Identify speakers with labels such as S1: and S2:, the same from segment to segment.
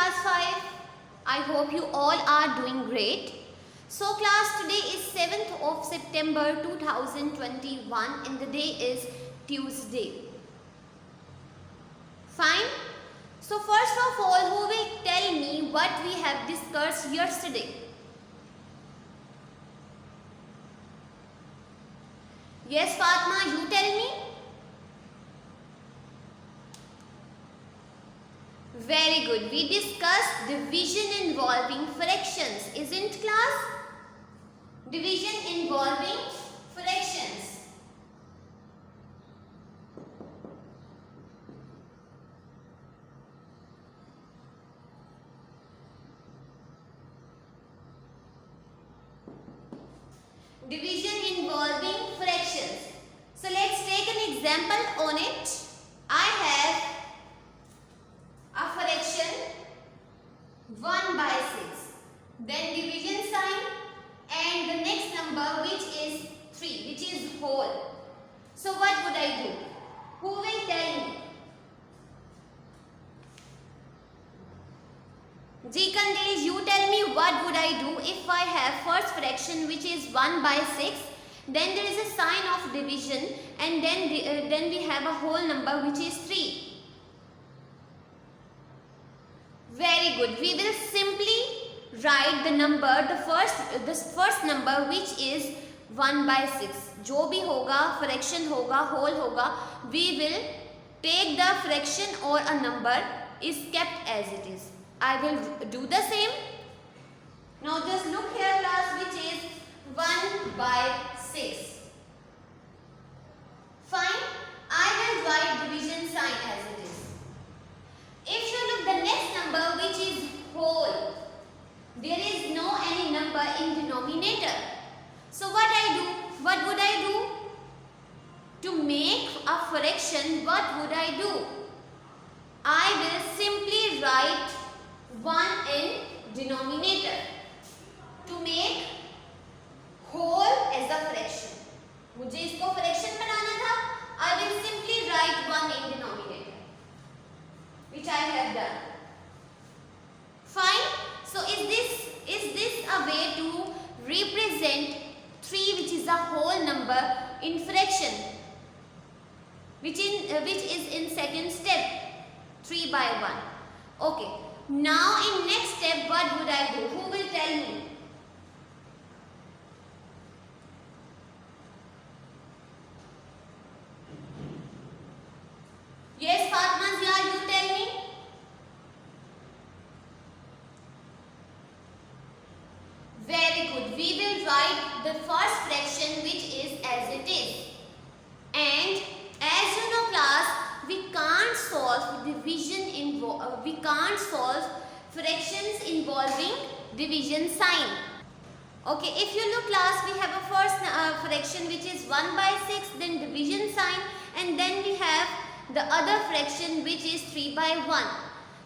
S1: class 5. I hope you all are doing great. So class, today is 7th of September 2021 and the day is Tuesday. Fine. So first of all, who will tell me what we have discussed yesterday? Yes, Fatma, you tell me. Very good. We discussed division involving fractions, isn't class? Division involving fractions. Division involving fractions. So let's take an example on it. I have a fraction 1 by 6, then division sign and the next number which is 3, which is whole. So what would I do? Who will tell me? G Kandil, you tell me what would I do if I have first fraction which is 1 by 6, then there is a sign of division and then we have a whole number which is 3. Very good. We will simply write the number, the first number which is 1 by 6. जो भी होगा, fraction होगा, whole होगा, we will take the fraction or a number is kept as it is. I will do the same. Now just look here class, which is 1 by 6. Fine. I will write division sign as it is. If you look the next number which is whole, there is no any number in denominator. So what would I do? To make a fraction, what would I do? I will simply write 1 in denominator to make whole as a fraction. मुझे इसको fraction बनाना था. I will simply write 1 in denominator, which I have done. Fine. So is this a way to represent 3, which is a whole number, in fraction, which is in second step, 3 by 1. Okay. Now in next step, what would I do? Who will tell me? Yes, Fatma Zia, you tell me. Very good. We will write the first fraction which is as it is. And as you know class, we can't solve fractions involving division sign. Okay, if you look class, we have a first fraction which is 1 by 6, then division sign, and then we have the other fraction which is 3 by 1.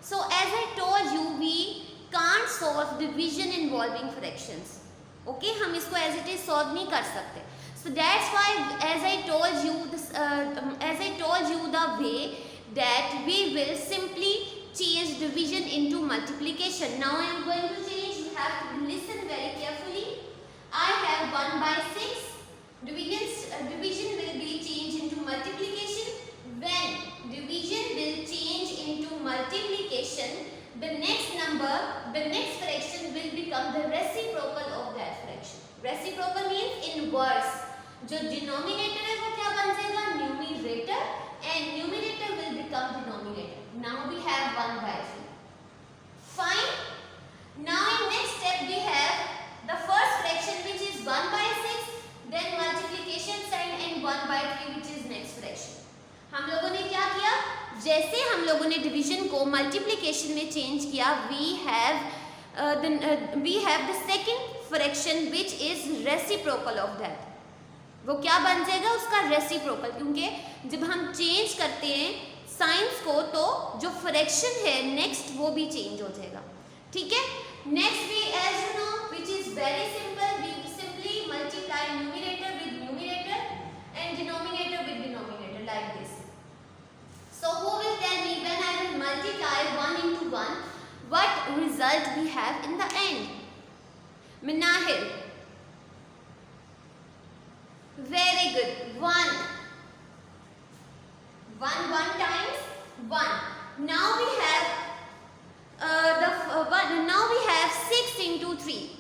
S1: So as I told you, we can't solve division involving fractions. Okay, हम इसको as it is solve नहीं कर सकते. So that's why as I told you the way that we will simply change division into multiplication. Now I am going to change. You have to listen very carefully. I have 1 by 6. Division will be changed into multiplication. When division will change into multiplication, the next fraction will become the reciprocal of that fraction. Reciprocal means inverse. जो denominator है वो क्या बन जाएगा? Numerator, and numerator will become denominator. Now we have 1 by 3. Fine. Now in next step we have the first fraction which is 1 by 6, then multiplication sign and 1 by 3 which is next fraction. हम लोगों ने क्या किया? जैसे हम लोगों ने division को मल्टीप्लिकेशन में चेंज किया, we have the second fraction which is reciprocal of that. वो क्या बन जाएगा? उसका रेसिप्रोकल, क्योंकि जब हम चेंज करते हैं साइंस को तो जो फ्रैक्शन है नेक्स्ट वो भी चेंज हो जाएगा. ठीक है. Next we as you know which is very simple, we simply multiply numerator with numerator and denominator with denominator like this. So who will tell me when I will multiply 1 into 1, what result we have in the end. Minahil. Very good. 1. 1 times 1. Now we have now we have 6 into 3.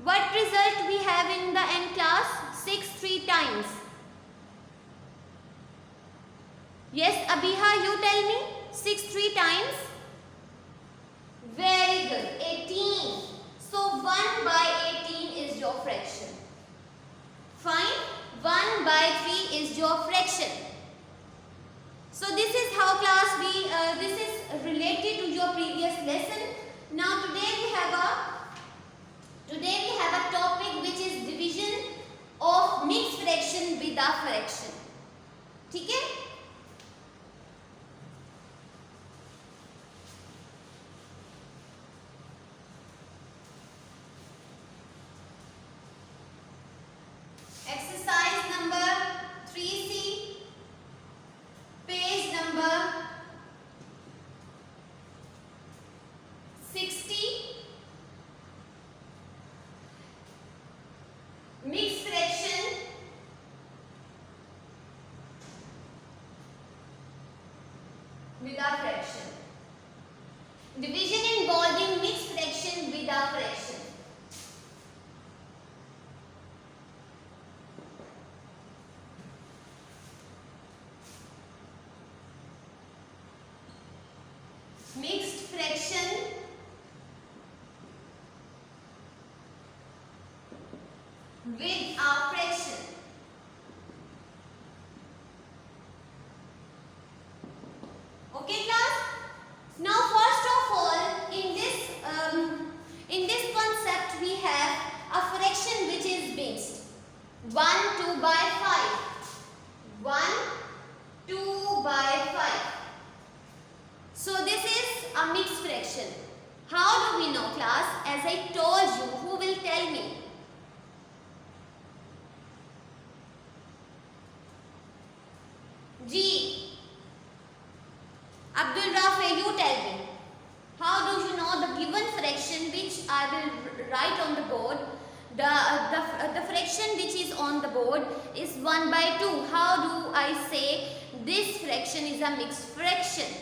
S1: What result we have in the end, class? 6 3 times. Yes, Abhiha, you tell me. 6 3 times. Very good. 18. So 1 by 18 is your fraction. Fine. 1 by 3 is your fraction. So this is how, class, this is related to your previous lesson. Now today we have a topic which is division of mixed fraction with a fraction. ठीक है? Exercise number 3C, page number 60. Mixed fraction with a fraction. Division involving mixed fraction with a fraction. Mixed fraction with a fraction. Okay, class? Now first of all, in this concept we have a fraction which is mixed. 1 2 by 5. 1 2 by 5. So this is a mixed fraction. How do we know, class? As I told you, who will tell me? G. Abdul Rafi, you tell me. How do you know the given fraction which I will write on the board? The fraction which is on the board is 1 by 2. How do I say this fraction is a mixed fraction?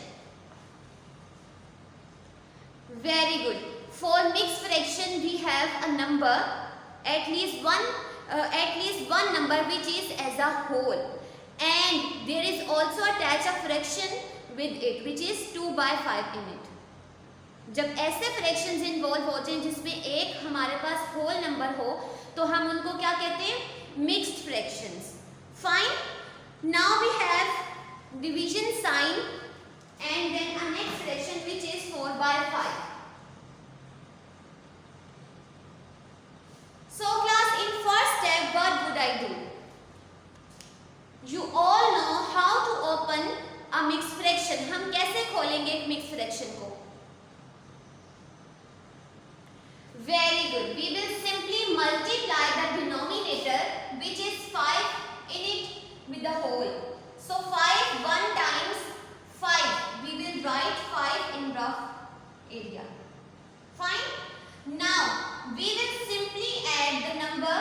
S1: Very good. For mixed fraction we have a number, at least one number which is as a whole, and there is also attached a fraction with it which is 2 by 5 in it. जब ऐसे fractions involve होते हैं जिसमें एक हमारे पास whole number हो तो हम उनको क्या कहते हैं? Mixed fractions. Fine. Now we have division sign and then a next fraction which is 4 by 5. So class, in first step what would I do? You all know how to open a mixed fraction. हम कैसे खोलेंगे एक mixed fraction को? Very good. We will simply multiply the denominator which is 5 in it with the whole. So 5 1 times 5. We will write 5 in rough area. Fine. Now we will simply add the number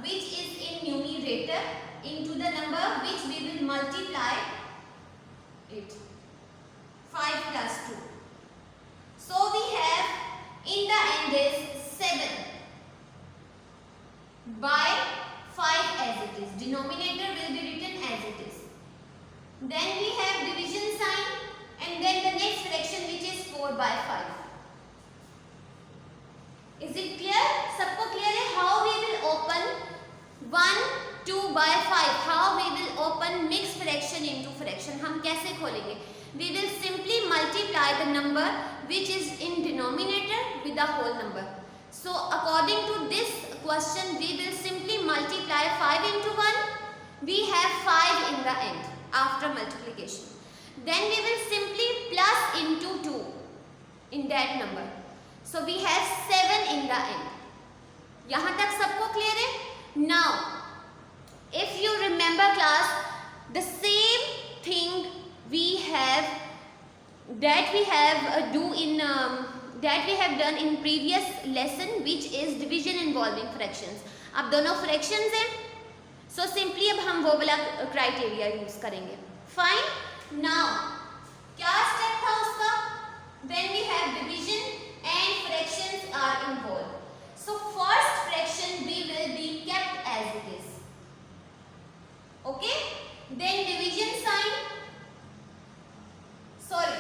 S1: which is in numerator into the number which we will multiply it. 5 plus 2. So we have in the end is 7 by 5 as it is. Denominator will be written as it is. Then we have division sign and then the next fraction which is 4 by 5. Is it clear? सबको clear है how we will open 1 2 by 5? How we will open mixed fraction into fraction? हम कैसे खोलेंगे? We will simply multiply the number which is in denominator with the whole number. So according to this question we will simply multiply 5 into 1. We have 5 in the end after multiplication. Then we will simply plus into 2 in that number. So we have 7 in the end. यहाँ तक सबको clear है? Now, if you remember class, the same thing we have do in that we have done in previous lesson, which is division involving fractions. अब दोनों fractions हैं, so simply अब हम वो वाला criteria use करेंगे. Fine. Now क्या step था उसका? When we have division and fractions are involved. So first fraction we will be kept as it is. Okay? Then division sign. Sorry.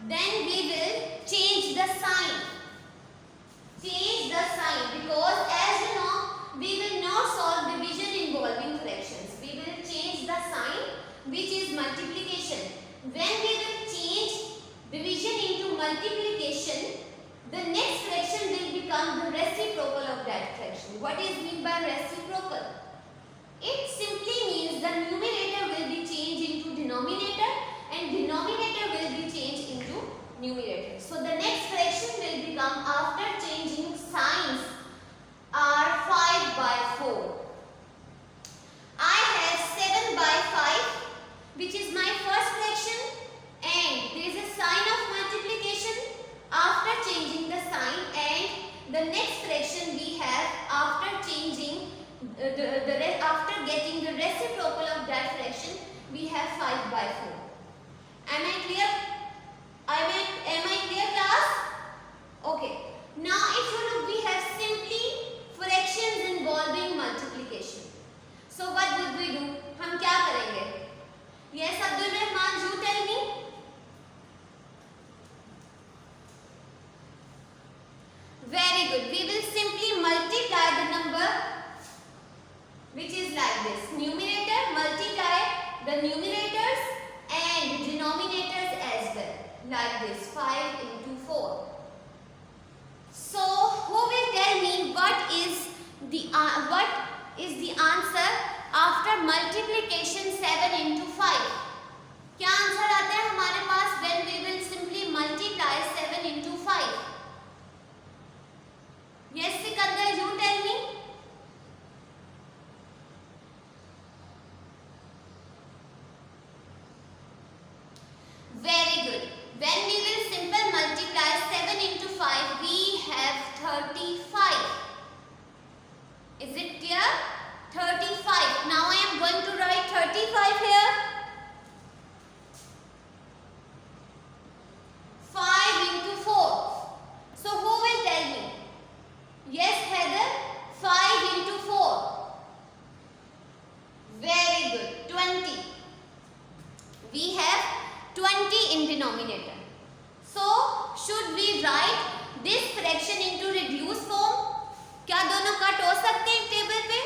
S1: Then we will change the sign. Change the sign because as you know we will not solve division involving fractions. We will change the sign, which is multiplication. When we will change division into multiplication, the next fraction will become the reciprocal of that fraction. What is meant by reciprocal? It simply means the numerator will be changed into denominator and denominator will be changed into numerator. So the next fraction will become, after changing signs, are 5 by 4. I have 7 by 5, which is my first fraction, and there is a sign of multiplication after changing the sign, and the next fraction we have after changing after getting the reciprocal of that fraction, we have 5 by 4. Am I clear? Am I clear, class? Okay. Now if you look, we have simply fractions involving multiplication. So what would we do? हम क्या करेंगे? Yes, Abdul Rahman, you tell me. Very good. We will simply multiply the number, which is like this. Numerator multiply the numerators and denominators as well. Like this, 5 into 4. So who will tell me what is the answer after multiplication 7 into 5? क्या answer आता है हमारे पास when we will simply multiply 7 into 5? Yes, Sikandar, you tell me. Very good. When we will simple multiply 7 into 5, we have 35. Is it clear? 35. Now I am going to write 35 here. 5 into 4. So who will tell me? Yes, Heather. 5 into 4. Very good. 20. We have 20 in denominator. So should we write this fraction into reduced form? क्या दोनों cut हो सकते हैं table पे?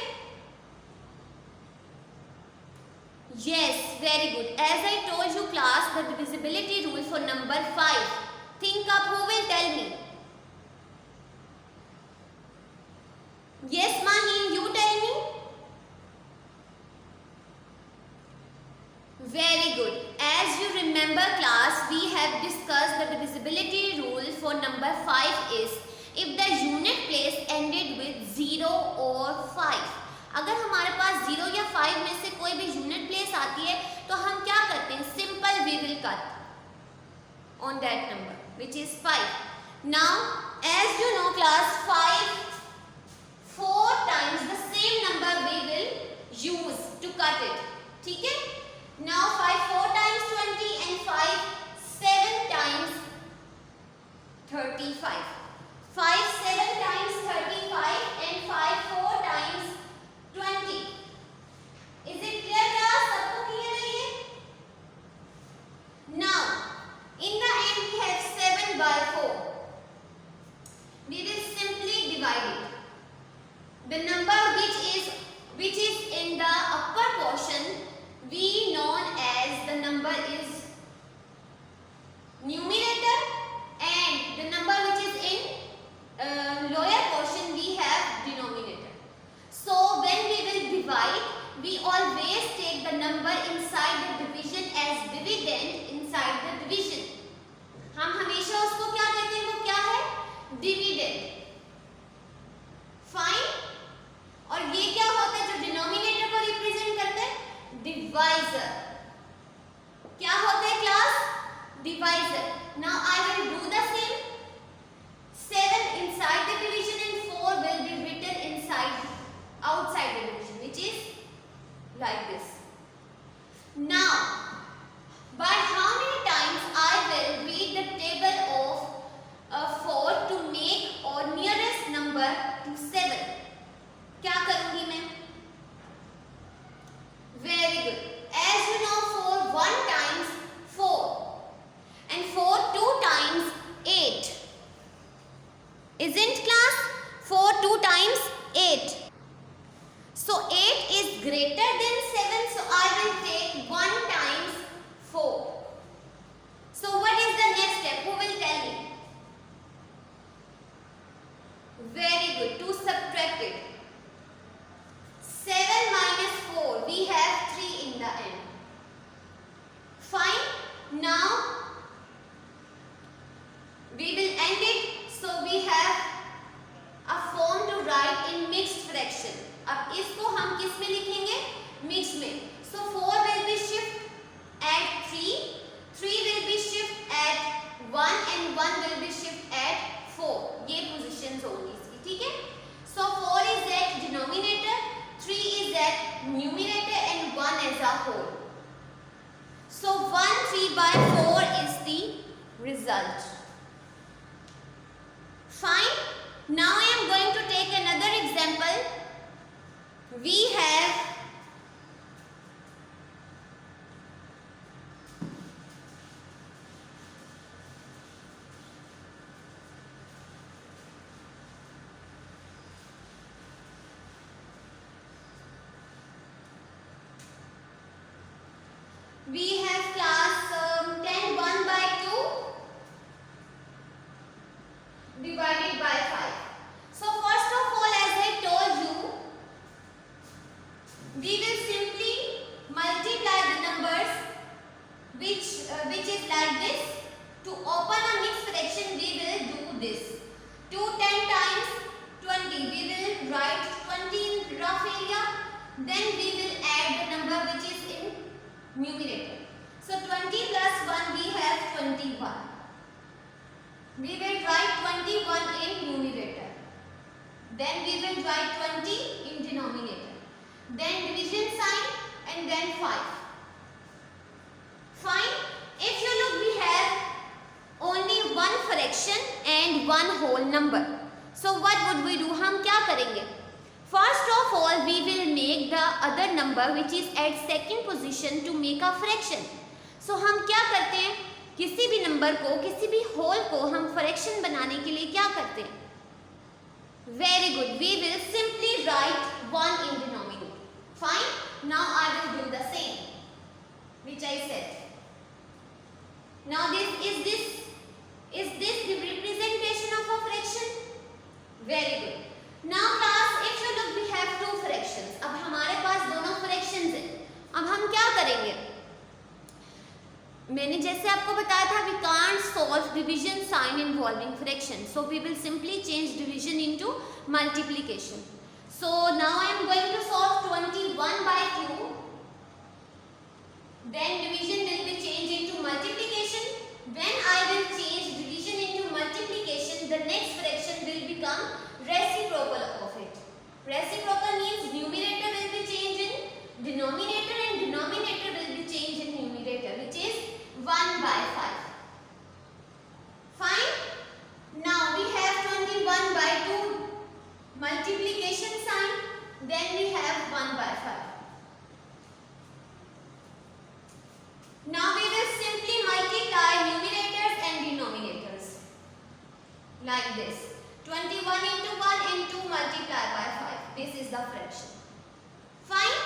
S1: Yes, very good. As I told you class, the divisibility rule for number 5. Think up, who will tell me? Yes, Mahin, you tell me. Very good. As you remember class, we have discussed the divisibility rule for number 5 is if the unit place ended with 0 or 5. अगर हमारे पास 0 या 5 में से कोई भी unit place आती है तो हम क्या करते हैं? Simple we will cut on that number which is 5. Now as you know class 5 4 times the same number we will use to cut it. ठीक है? Now 5 4 times 20 and 5 7 times 35. 5 7 times 35 and 5 4 times 20. Is it clear class? सबको clear है ये? Now in the end we have 7 by 4. We will simply divide it. The number which is in the upper portion we known as the number is numerator, and the number which is in lower portion we have denominator. So when we will divide, we always take the number inside the division as dividend inside the division. हम हमेशा उसको क्या कहते हैं? वो क्या है? Dividend. Fine. 1 will be shift at 4. ये positions होंगी इसकी, ठीक है? So 4 is at denominator, 3 is at numerator and 1 as a whole. So 1 3 by 4 is the result. Fine. Now I am going to take another example. We have class 10 1 by 2 divided by 5. So first of all, as I told you, we will simply multiply the numbers which is like this. To open a mixed fraction, we will do this. 2 10 times 20. We will write 20 in rough area. Then we will add the number which is in numerator. So 20 plus 1, we have 21. We will write 21 in numerator. Then we will write 20 in denominator. Then division sign and then 5. Fine. If you look, we have only one fraction and one whole number. So what would we do? हम क्या करेंगे? First of all, we will make the other number which is at second position to make a fraction. So हम क्या करते हैं? किसी भी number को, किसी भी होल को हम फ्रैक्शन बनाने के लिए क्या करते हैं? Very good. We will simply write 1 in denominator. Fine. Now I will do the same, which I said. Now is this the representation of a fraction? Very good. Now class, if you look, we have two fractions. अब हमारे पास दोनों fractions हैं. अब हम क्या करेंगे? मैंने जैसे आपको बताया था, we can't solve division sign involving fraction. So we will simply change division into multiplication. So now I am going to solve 21 by 2. Then division will be changed into multiplication. When I will change division into multiplication, the next fraction will become reciprocal of it. Reciprocal means numerator will be changed in denominator and denominator will be changed in numerator, which is 1 by 5. Fine. Now we have 21 by 2 multiplication sign. Then we have 1 by 5. Now we will simply multiply numerators and denominators like this. 21 into 1 and 2 multiplied by 5. This is the fraction. Fine.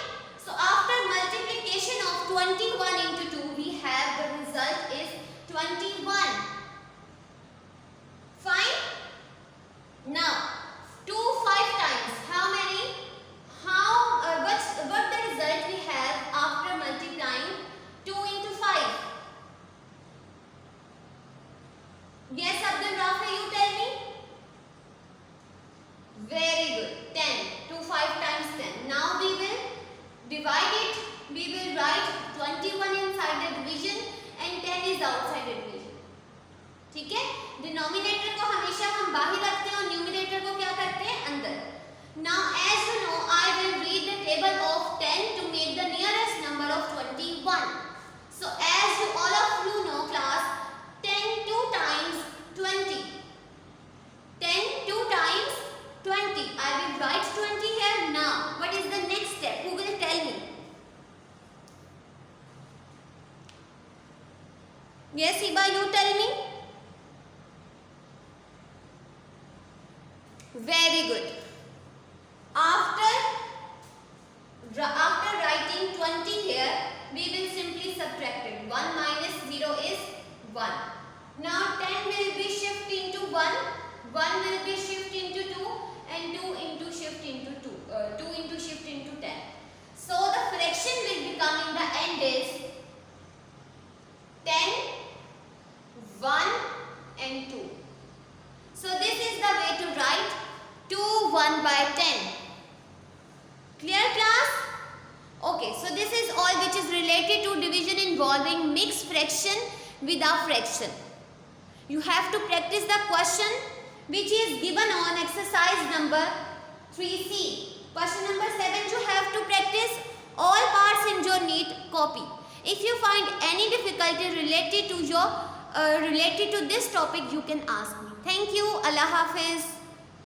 S1: So after multiplication of 21 into 2, we have the result is 21. Fine. Now 2 5 times. How many? What the result we have after multiplying 2 into 5? Yes, Abdul Rafi, you tell me. Very good. 10. 2 5 times 10. Now we will divide it. We will write 21 inside the division and 10 is outside the division. ठीक है? Denominator को हमेशा हम बाहर रखते हैं और numerator को क्या करते हैं? अंदर. Now as you know, I will read the table of 10 to make the nearest number of 21. So as you all of you know class, 10 2 times 20. 10 2 times 20. I will write 20 here. Now what is the next step? Who will tell me? Yes, Hiba, you tell me. Very good. After writing 20 here, we will simply subtract it. 1 minus 0 is 1. Now 10 will be shift into 1. 1 will be shift into 2 and 2 into shift into 2. 2 into shift into 10. So the fraction will become in the end is 10, 1 and 2. So this is the way to write 2 1 by 10. Clear class? Okay, so this is all which is related to division involving mixed fraction with a fraction. You have to practice the question which is given on exercise number 3C. Question number 7 you have to practice all parts in your neat copy. If you find any difficulty related to this topic, you can ask me. Thank you. Allah Hafiz.